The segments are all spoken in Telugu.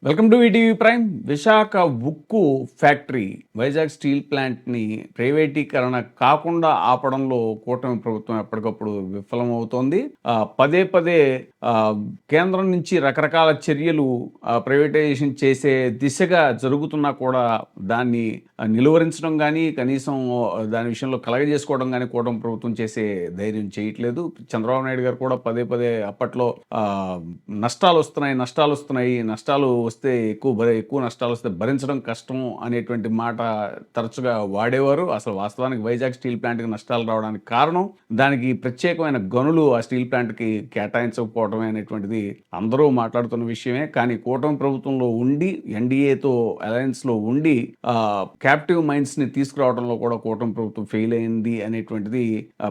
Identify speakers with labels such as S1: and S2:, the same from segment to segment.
S1: Welcome to ETV prime. Visakha ఉక్కు ఫ్యాక్టరీ వైజాగ్ స్టీల్ ప్లాంట్ని ప్రైవేటీకరణ కాకుండా ఆపడంలో కూటమి ప్రభుత్వం ఎప్పటికప్పుడు విఫలమవుతోంది. పదే పదే కేంద్రం నుంచి రకరకాల చర్యలు ప్రైవేటైజేషన్ చేసే దిశగా జరుగుతున్నా కూడా దాన్ని నిలువరించడం కానీ కనీసం దాని విషయంలో కలగజేసుకోవడం కానీ కూటమి ప్రభుత్వం చేసే ధైర్యం చేయట్లేదు. చంద్రబాబు నాయుడు గారు కూడా పదే పదే అప్పట్లో నష్టాలు వస్తున్నాయి, నష్టాలు వస్తే ఎక్కువ నష్టాలు వస్తే భరించడం కష్టం అనేటువంటి మాట తరచుగా వాడేవారు. అసలు వాస్తవానికి వైజాగ్ స్టీల్ ప్లాంట్కి నష్టాలు రావడానికి కారణం దానికి ప్రత్యేకమైన గనులు ఆ స్టీల్ ప్లాంట్కి కేటాయించకపోవడమే అనేటువంటిది అందరూ మాట్లాడుతున్న విషయమే. కానీ కూటమి ప్రభుత్వంలో ఉండి ఎన్డీఏతో అలయన్స్లో ఉండి క్యాప్టివ్ మైండ్స్ని తీసుకురావడంలో కూడా కూటమి ప్రభుత్వం ఫెయిల్ అయింది అనేటువంటిది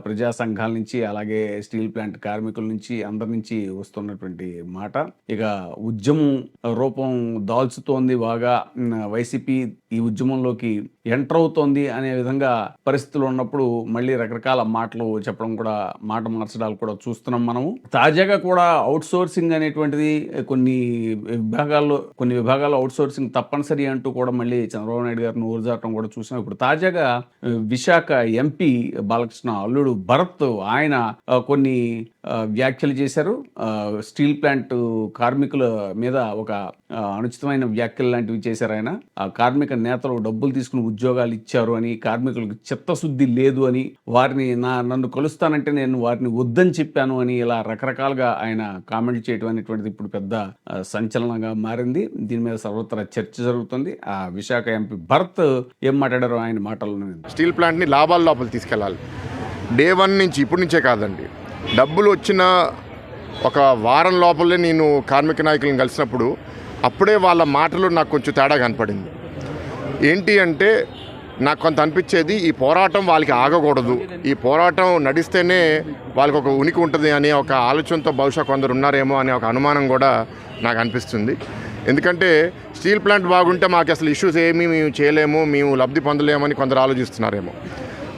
S1: ప్రజా సంఘాల నుంచి అలాగే స్టీల్ ప్లాంట్ కార్మికుల నుంచి అందరి నుంచి వస్తున్నటువంటి మాట. ఇక ఉద్యమం రూపం దాల్చుతోంది, బాగా వైసీపీ ఈ ఉద్యమంలోకి ఎంటర్ అవుతోంది అనే విధంగా పరిస్థితులు ఉన్నప్పుడు మళ్ళీ రకరకాల మాటలు చెప్పడం కూడా, మాట మార్చడాలు కూడా చూస్తున్నాం మనము. తాజాగా కూడా అవుట్ సోర్సింగ్ అనేటువంటిది కొన్ని విభాగాల్లో అవుట్ సోర్సింగ్ తప్పనిసరి అంటూ కూడా మళ్ళీ చంద్రబాబు నాయుడు గారిని ఊరుజాటం కూడా చూసాం. ఇప్పుడు తాజాగా విశాఖ ఎంపీ బాలకృష్ణ అల్లుడు భరత్ ఆయన కొన్ని వ్యాఖ్యలు చేశారు. స్టీల్ ప్లాంట్ కార్మికుల మీద ఒక అనుచితమైన వ్యాఖ్యలు లాంటివి చేశారు ఆయన. ఆ కార్మిక నేతలు డబ్బులు తీసుకుని ఉద్యోగాలు ఇచ్చారు అని, కార్మికులకు చిత్తశుద్ధి లేదు అని, వారిని నన్ను కలుస్తానంటే నేను వారిని వద్దని చెప్పాను అని ఇలా రకరకాలుగా ఆయన కామెంట్ చేయడం అనేటువంటిది ఇప్పుడు పెద్ద సంచలనంగా మారింది. దీని మీద సర్వత్రా చర్చ జరుగుతుంది. ఆ విశాఖ ఎంపీ భరత్ ఏం మాట్లాడారో ఆయన మాటలను.
S2: స్టీల్ ప్లాంట్ని లాభాల లోపల తీసుకెళ్ళాలి. డే 1 నుంచి, ఇప్పటి నుంచే కాదండి, డబ్బులు వచ్చిన ఒక వారం లోపలే నేను కార్మిక నాయకులను కలిసినప్పుడు అప్పుడే వాళ్ళ మాటలు నాకు కొంచెం తేడా కనపడింది. ఏంటి అంటే నాకు కొంత అనిపించేది, ఈ పోరాటం వాళ్ళకి ఆగకూడదు, ఈ పోరాటం నడిస్తేనే వాళ్ళకి ఒక ఉనికి ఉంటుంది అనే ఒక ఆలోచనతో బహుశా కొందరు ఉన్నారేమో అనే ఒక అనుమానం కూడా నాకు అనిపిస్తుంది. ఎందుకంటే స్టీల్ ప్లాంట్ బాగుంటే మాకు అసలు ఇష్యూస్ ఏమీ మేము చేయలేము, మేము లబ్ధి పొందలేమని కొందరు ఆలోచిస్తున్నారేమో.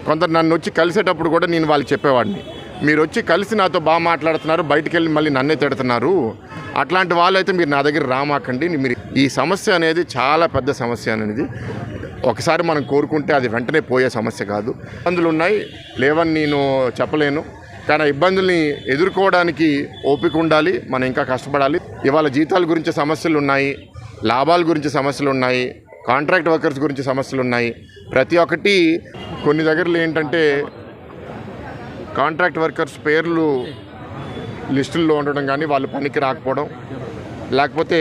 S2: కొందరు నన్ను వచ్చి కలిసేటప్పుడు కూడా నేను వాళ్ళకి చెప్పేవాడిని, మీరు వచ్చి కలిసి నాతో బాగా మాట్లాడుతున్నారు, బయటికి వెళ్ళి మళ్ళీ నన్నే తిడుతున్నారు, అట్లాంటి వాళ్ళు అయితే మీరు నా దగ్గర రామాకండి. మీరు ఈ సమస్య అనేది చాలా పెద్ద సమస్య అనేది ఒకసారి మనం కోరుకుంటే అది వెంటనే పోయే సమస్య కాదు. ఇబ్బందులు ఉన్నాయి, లేవని నేను చెప్పలేను, కానీ ఇబ్బందుల్ని ఎదుర్కోవడానికి ఓపిక ఉండాలి, మనం ఇంకా కష్టపడాలి. ఇవాళ జీతాల గురించి సమస్యలు ఉన్నాయి, లాభాల గురించి సమస్యలు ఉన్నాయి, కాంట్రాక్ట్ వర్కర్స్ గురించి సమస్యలు ఉన్నాయి. ప్రతి ఒక్కటి కొన్ని దగ్గరలో ఏంటంటే కాంట్రాక్ట్ వర్కర్స్ పేర్లు లిస్టుల్లో ఉండడం కానీ వాళ్ళు పనికి రాకపోవడం, లేకపోతే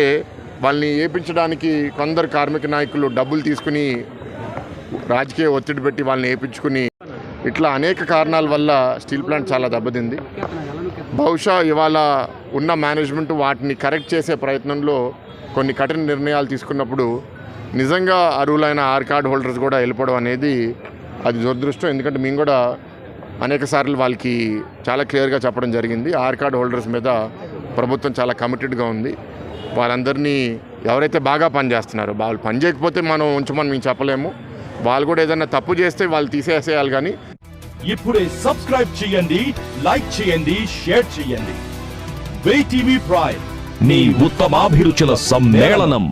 S2: వాళ్ళని ఏపించడానికి కొందరు కార్మిక నాయకులు డబ్బులు తీసుకుని రాజకీయ ఒత్తిడి పెట్టి వాళ్ళని ఏపించుకుని, ఇట్లా అనేక కారణాల వల్ల స్టీల్ ప్లాంట్ చాలా దెబ్బతింది. బహుశా ఇవాళ ఉన్న మేనేజ్మెంట్ వాటిని కరెక్ట్ చేసే ప్రయత్నంలో కొన్ని కఠిన నిర్ణయాలు తీసుకున్నప్పుడు నిజంగా అర్హులైన కార్డ్ హోల్డర్స్ కూడా వెళ్ళిపోవడం అనేది అది దురదృష్టం. ఎందుకంటే మేము కూడా అనేక సార్లు వాళ్ళకి చాలా క్లియర్గా చెప్పడం జరిగింది, కార్డ్ హోల్డర్స్ మీద ప్రభుత్వం చాలా కమిటెడ్గా ఉంది. వాళ్ళందరినీ ఎవరైతే బాగా పనిచేస్తున్నారో, వాళ్ళు పని చేయకపోతే మనం ఉంచమని మేము చెప్పలేము, వాళ్ళు కూడా ఏదైనా తప్పు చేస్తే వాళ్ళు తీసేసేయాలి. కానీ
S3: ఇప్పుడే సబ్స్క్రైబ్ చేయండి, లైక్ చేయండి, షేర్ చేయండి. ఈటీవీ ప్రైమ్, నీ ఉత్తమాభిరుచుల సమ్మేళనం.